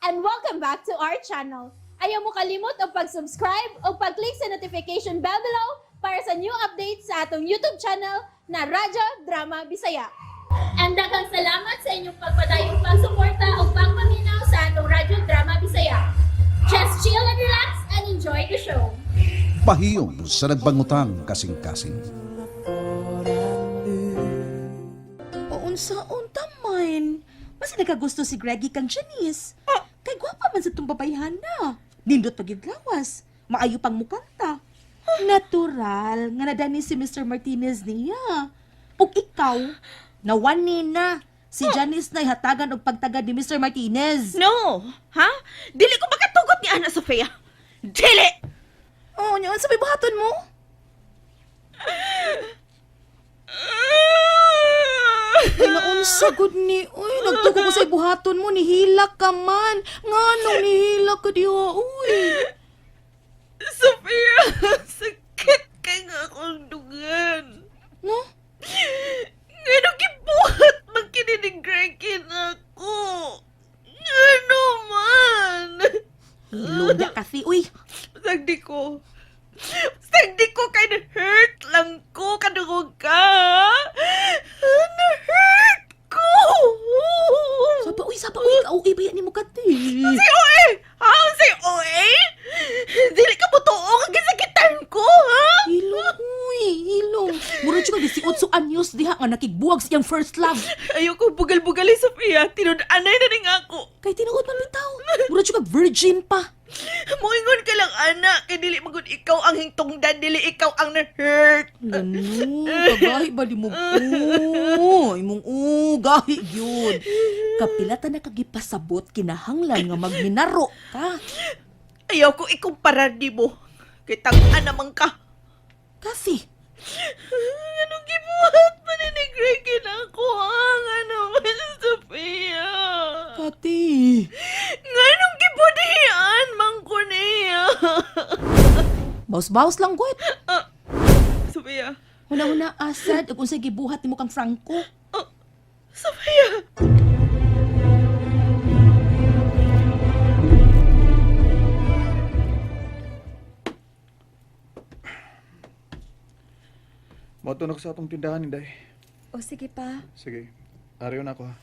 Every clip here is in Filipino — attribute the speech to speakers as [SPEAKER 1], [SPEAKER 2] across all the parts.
[SPEAKER 1] and welcome back to our channel. Ayaw mo kalimot o pag-subscribe o pag-click sa notification bell below para sa new updates sa atong YouTube channel na Radyo Drama Bisaya. And daghang salamat sa inyong pagpadayong pagsuporta o pagpaminaw sa atong Radyo Drama Bisaya. Just chill and relax and enjoy the show.
[SPEAKER 2] Pahiyong sa nagbangutang kasing-kasing.
[SPEAKER 3] Unsa-unta man. Mas nagagusto si Greggy kang Janice. Kay gwapa man sa itong babayhan na. Nindot pagidlawas. Maayo pang mukanta. Natural nga nadani si Mr. Martinez niya. Ug ikaw, nawani na. Si Janice na ihatagan og pagtagad ni Mr. Martinez.
[SPEAKER 4] No! Ha? Dili ko makatugot ni Ana Sofia. Dili!
[SPEAKER 3] Oh, niyan sa may buhaton mo? Ay, naunsa gud ni. Uy, nagtuko ko sa buhaton mo. Nihilak ka man. Nganong nihilak ka diha, uy.
[SPEAKER 4] Sofia, sakit kay nga akong dugan.
[SPEAKER 3] No?
[SPEAKER 4] Ngano gibuhat magkininig Greggy ako. Ngano man?
[SPEAKER 3] Luda kasi, uy.
[SPEAKER 4] Sagdi ko. Sagdi ko kay na-hurt lang ko. Kadungog ka. Na-hurt ko.
[SPEAKER 3] Sapa, uy, kauwi ba yan ni mo kati?
[SPEAKER 4] Si OA! Ha? Si OA? Dili ka mo tuong ang gisakitan ko, ha?
[SPEAKER 3] Hilong, uy, hilong. Mura siya kag-18 anyos diha nga nakigbuwag siyang first love.
[SPEAKER 4] Ayoko bugal-bugali, Sofia. Tinod-anay na rin ako.
[SPEAKER 3] Kay tinuod man bitaw. Mura siya kag-virgin pa.
[SPEAKER 4] Moingon ka lang, anak. Kay dili magud ikaw ang hingtungdan. Dili ikaw ang na-hurt.
[SPEAKER 3] Lano, kagahi ba mo? Imong gahi yun. Kapilatan na kagipasabot, kinahanglan nga magminaro ka.
[SPEAKER 4] Ayaw ko ikumpara di mo. Kay tang-an naman ka.
[SPEAKER 3] Kasi,
[SPEAKER 4] Anong gibuhat pa ni Greggy na ako, ha? Ano man, Sofia?
[SPEAKER 3] Kati,
[SPEAKER 4] Nganong gibudihan man ko niya?
[SPEAKER 3] bawas-bawas lang gwet.
[SPEAKER 4] Sofia.
[SPEAKER 3] Huna-huna asad, ug unsay gibuhat nimo kang Franco.
[SPEAKER 4] Sofia.
[SPEAKER 5] Mato na ko sa atong tindahan, Inday.
[SPEAKER 6] O sige pa.
[SPEAKER 5] Sige, ariyo na ako ha.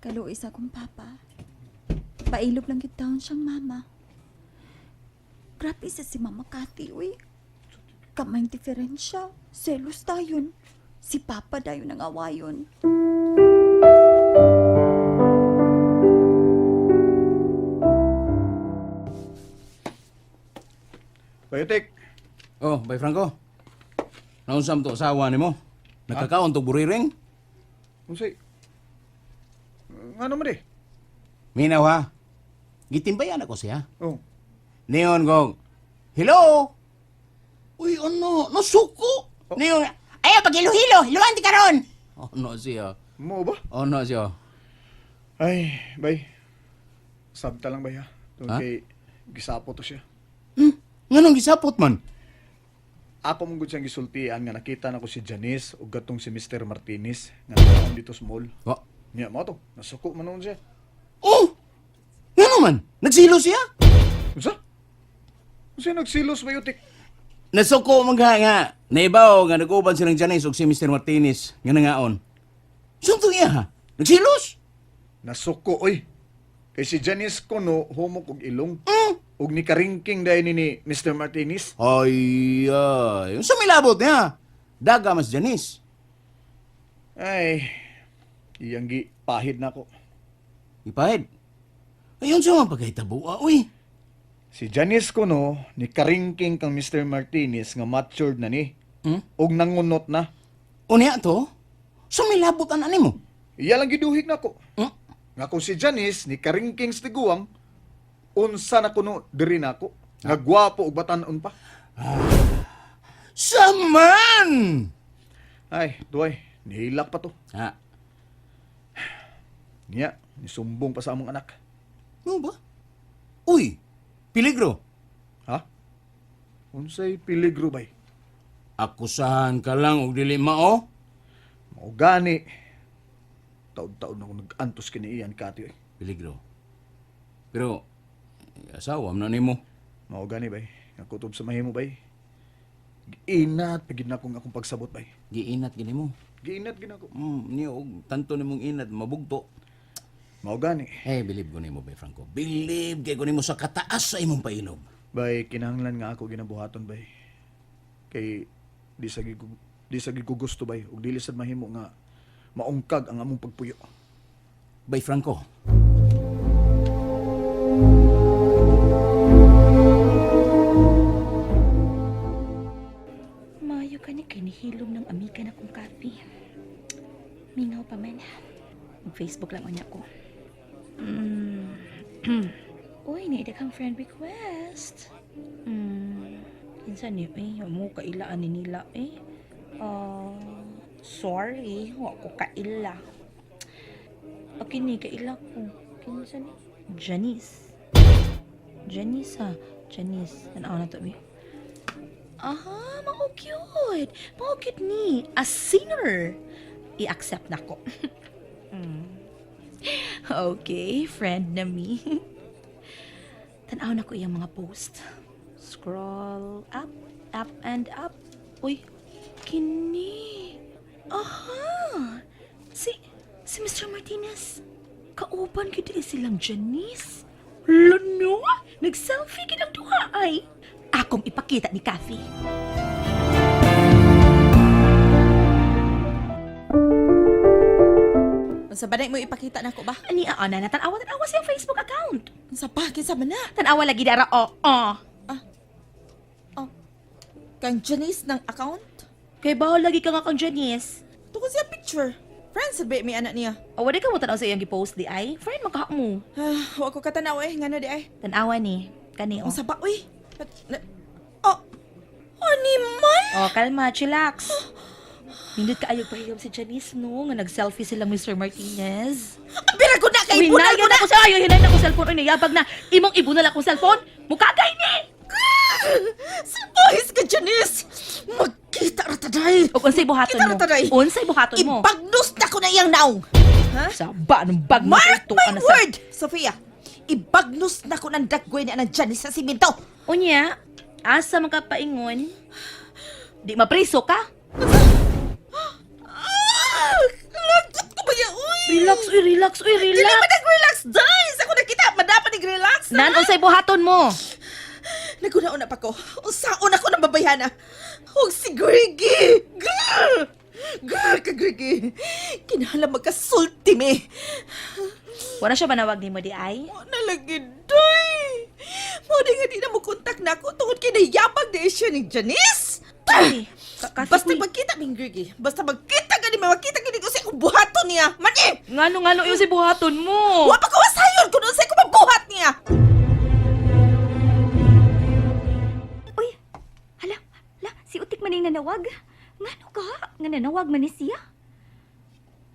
[SPEAKER 6] Kaluis akong papa. Pailog lang yung taon siyang mama. Grabe sa si Mama Kati, uy. Kamay diferensya. Selos tayon. Si Papa dayon ang awayon.
[SPEAKER 5] Bayotek,
[SPEAKER 2] Oh, bay Franco. Naunsam to asawa nimo? Nagkakaon to buriring?
[SPEAKER 5] unsay? Nga naman eh.
[SPEAKER 2] Minaw ha. Gitimbayan ako siya.
[SPEAKER 5] Oh,
[SPEAKER 2] Neon gong. Hello? Uy, ano? Nasuko? Neon. Ayaw, pag-hilo-hilo. Hiluan di karon. Ano siya?
[SPEAKER 5] mo ba?
[SPEAKER 2] Ano siya?
[SPEAKER 5] Ay, bay. Sabta lang bay ha. Tungkol
[SPEAKER 2] Ha?
[SPEAKER 5] kay gisapo to siya.
[SPEAKER 2] Nganong gisapot man?
[SPEAKER 5] Ako mong siyang gisultian nga nakita na ko si Janice o gatong si Mr. Martinez nga nakaon dito sa mall.
[SPEAKER 2] Oh.
[SPEAKER 5] Niya mo to, nasuko man noon siya.
[SPEAKER 2] Oh! Ngano man? Nagsilo siya?
[SPEAKER 5] Unsa? Unsa nagsilos Bayotek?
[SPEAKER 2] Nasuko mga nga. Naibaw nga nag-uban silang Janice o si Mr. Martinez nga nangaon. Suntong iya ha? Nagsilos?
[SPEAKER 5] Nasuko oy. Kay si Janice kuno humok og ilong. Og ni karingking dahil ni Mr. Martinez.
[SPEAKER 2] Ay, ay. Sa milabot niya. Daga mas Janice.
[SPEAKER 5] Ay, iyang gi pahid na ko.
[SPEAKER 2] Ipahid. Ayun siya mga pagkaitabua, uy.
[SPEAKER 5] Si Janice kuno ni karingking kang Mr. Martinez nga matured na ni. Og nangunot na.
[SPEAKER 2] Unya to? Sumilabot ang ani mo.
[SPEAKER 5] Iya lang giduhig na ko.
[SPEAKER 2] Hmm?
[SPEAKER 5] Nga kung si Janice ni karingking sa tiguang, unsa na kuno diri na ko. Nga gwapo og batan-on pa.
[SPEAKER 2] Saman!
[SPEAKER 5] Ay, duay, nihilak pa to.
[SPEAKER 2] Ha?
[SPEAKER 5] Niya, nisumbong pa sa among anak.
[SPEAKER 2] Ano ba? Uy, piligro.
[SPEAKER 5] Ha? Unsay peligro bay?
[SPEAKER 2] Akusahan ka lang og dili mao.
[SPEAKER 5] Mao gani. taon-taon ako nag-antos kini iyan kati.
[SPEAKER 2] Peligro. Pero, asawa na nimo.
[SPEAKER 5] Mao gani bay. Nga kutob sa mahimo bay. Giinat pagid na akong pagsabot bay.
[SPEAKER 2] Giinat gini mo.
[SPEAKER 5] Giinat gina ko.
[SPEAKER 2] Niyo, tanto nimong inat, mabugto.
[SPEAKER 5] Mao gani.
[SPEAKER 2] Believe ko nimo, Bay Franco. Believe kay ko nimo sa kataas sa imong pailob.
[SPEAKER 5] Bay, kinahanglan nga ako ginabuhaton bay. Kay di sa gid ko gusto bay ug dili sad mahimo nga maungkag ang among pagpuyo.
[SPEAKER 2] Bay Franco.
[SPEAKER 3] Mayo ka ni kinihilom ng amiga na kong kape. Mingaw pa man. Mag-Facebook lang niya ko. Uy, naida kang friend request. Insan niyo mo kailaan ni nila sorry, wa ko kaila. Okay ni, kaila ko. Kinsan ni? Janice. Janice ha? Janice. Ano na to, aha, mako cute. Mako cute ni. A singer. I-accept na ko. Okay, friend na me. Tanaw na ko iyang mga post. Scroll up and up. Uy, kini. Aha. Si Mr. Martinez. Kauban kita silang Janice. Lano? Nag-selfie kitang duha ay. Akong ipakita ni Kathy.
[SPEAKER 4] Sa baday mo ipakita na ko ba?
[SPEAKER 3] Ani na natanawa siyang Facebook account.
[SPEAKER 4] Sa bakit sa mana?
[SPEAKER 3] Tanawa lagi dara
[SPEAKER 4] Kang Janice ng account?
[SPEAKER 3] Kay bahal lagi ka nga kang Janice.
[SPEAKER 4] Tukod siya picture. Friends, sabi may anak niya.
[SPEAKER 3] Wala ka mo tanaw sa iyang gipost di ay. Friend magka mo.
[SPEAKER 4] Huwag ko katanaw nga na di ay.
[SPEAKER 3] Tanawa ni. Kani
[SPEAKER 4] Ang saba, uy. Ani man?
[SPEAKER 3] kalma, chillax. Nindot ka ayog pahiyom si Janice no nga nag-selfie silang Mr. Martinez.
[SPEAKER 4] Bira ko na kay bunal ko
[SPEAKER 3] Hinayan
[SPEAKER 4] na!
[SPEAKER 3] ako sa ayo, hinayan ako cellphone. Uy, nayabag na. Imong ibunal akong cellphone. Mukagay ni!
[SPEAKER 4] Sa boys ka, Janice! Magkita ra taday!
[SPEAKER 3] O unsay buhaton
[SPEAKER 4] Kita
[SPEAKER 3] mo?
[SPEAKER 4] ra taday.
[SPEAKER 3] Unsay buhaton mo?
[SPEAKER 4] Ibagnos na ko na iyang naong! Ha?
[SPEAKER 3] Saba ng bag mo
[SPEAKER 4] Mark
[SPEAKER 3] ito,
[SPEAKER 4] my
[SPEAKER 3] ano,
[SPEAKER 4] word! Sophia, ibagnos na ko ng daggoy ni Anang Janice sa simento!
[SPEAKER 3] Unya, asa makapaingon? Di mapriso ka?
[SPEAKER 4] Lagot ko ba yan, uy?
[SPEAKER 3] Relax,
[SPEAKER 4] Dili ba nag-relax, guys? Ako nakita, madapat nag-relax na!
[SPEAKER 3] Nan, unsay buhaton mo?
[SPEAKER 4] Naguna-una pa ko. Unsaon ako ng babayana. Huwag si Greggy! Grrr! Grrr ka, Greggy! Kinahala magkasulti me.
[SPEAKER 3] Wala siya manawag ni mo di ay?
[SPEAKER 4] Nalagid, doy! Modi nga di na mo kontak na ako tungkol kinayabag na siya ni Janice!
[SPEAKER 3] Ay, kasi
[SPEAKER 4] Basta magkita ming Greggy. Basta magkita gani, magkita gani ko sa akong buhaton niya. Mani!
[SPEAKER 3] ngano yung si buhaton mo?
[SPEAKER 4] Wa pa ko masayon kung ano sa akong mabuhat niya!
[SPEAKER 6] Uy, hala, si Utik man yung nanawag. Ngano ka? Nga nanawag man ni siya?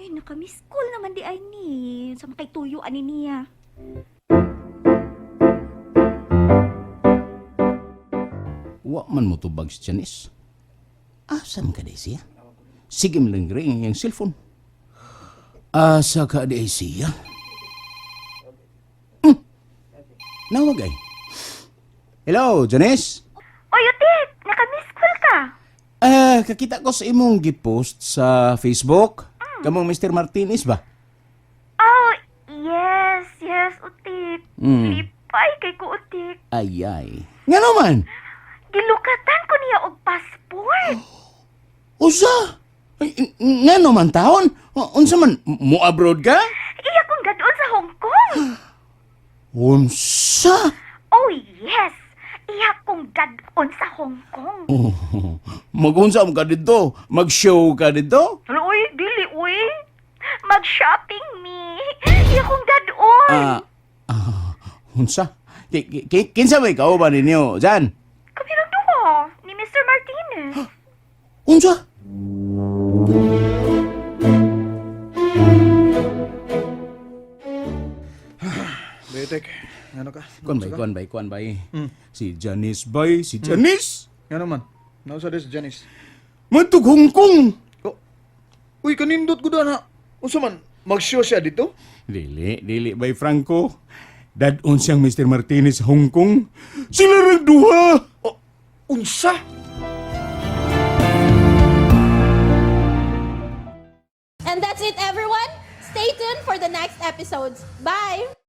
[SPEAKER 6] Ay, naka-miss call naman di ay ni. Sa makay tuyo ani niya.
[SPEAKER 2] Wa man mo tubag si Janice. Asan ka di siya? Sige mo lang ring yung cellphone. Asa ka di siya? Nawagay. Hello, Janice?
[SPEAKER 6] Uy, Utik! Naka-miss call ka.
[SPEAKER 2] Kakita ko sa imong gipost sa Facebook. Kamong Mr. Martinez ba?
[SPEAKER 6] Oh, yes, Utik.
[SPEAKER 2] Mm.
[SPEAKER 6] Lipay kay ko, Utik.
[SPEAKER 2] Ayay. Nga naman?
[SPEAKER 6] Gilukatan ko niya og passport.
[SPEAKER 2] Usa? Nga naman taon? Unsa man, mo abroad ka?
[SPEAKER 6] Iya kong gadon sa Hong Kong.
[SPEAKER 2] Unsa?
[SPEAKER 6] Oh, yes. Iya kong gadon sa Hong Kong.
[SPEAKER 2] Oh, magunsa mo ka dito? Mag-show ka dito?
[SPEAKER 6] Uy, dili, uy. Mag-shopping me. Iya kong gadon.
[SPEAKER 2] Unsa? Kinsa ba ikaw ba ninyo, Jan?
[SPEAKER 6] Kami lang duha ni Mr. Martinez.
[SPEAKER 2] Unsa?
[SPEAKER 5] Betek, ano ka?
[SPEAKER 2] Kuan bay. Si Janice bay, si Janice.
[SPEAKER 5] Nga naman. Nausa des, Janice.
[SPEAKER 2] Matug Hong Kong.
[SPEAKER 5] Oh. Uy, kanindot ko na. Unsa man? Mag-show siya dito?
[SPEAKER 2] Dili bay Franco. Dadon siyang Mr. Martinez sa Hong Kong. Sila rang duha.
[SPEAKER 5] Oh, unsa?
[SPEAKER 1] And that's it, everyone. Stay tuned for the next episodes. Bye!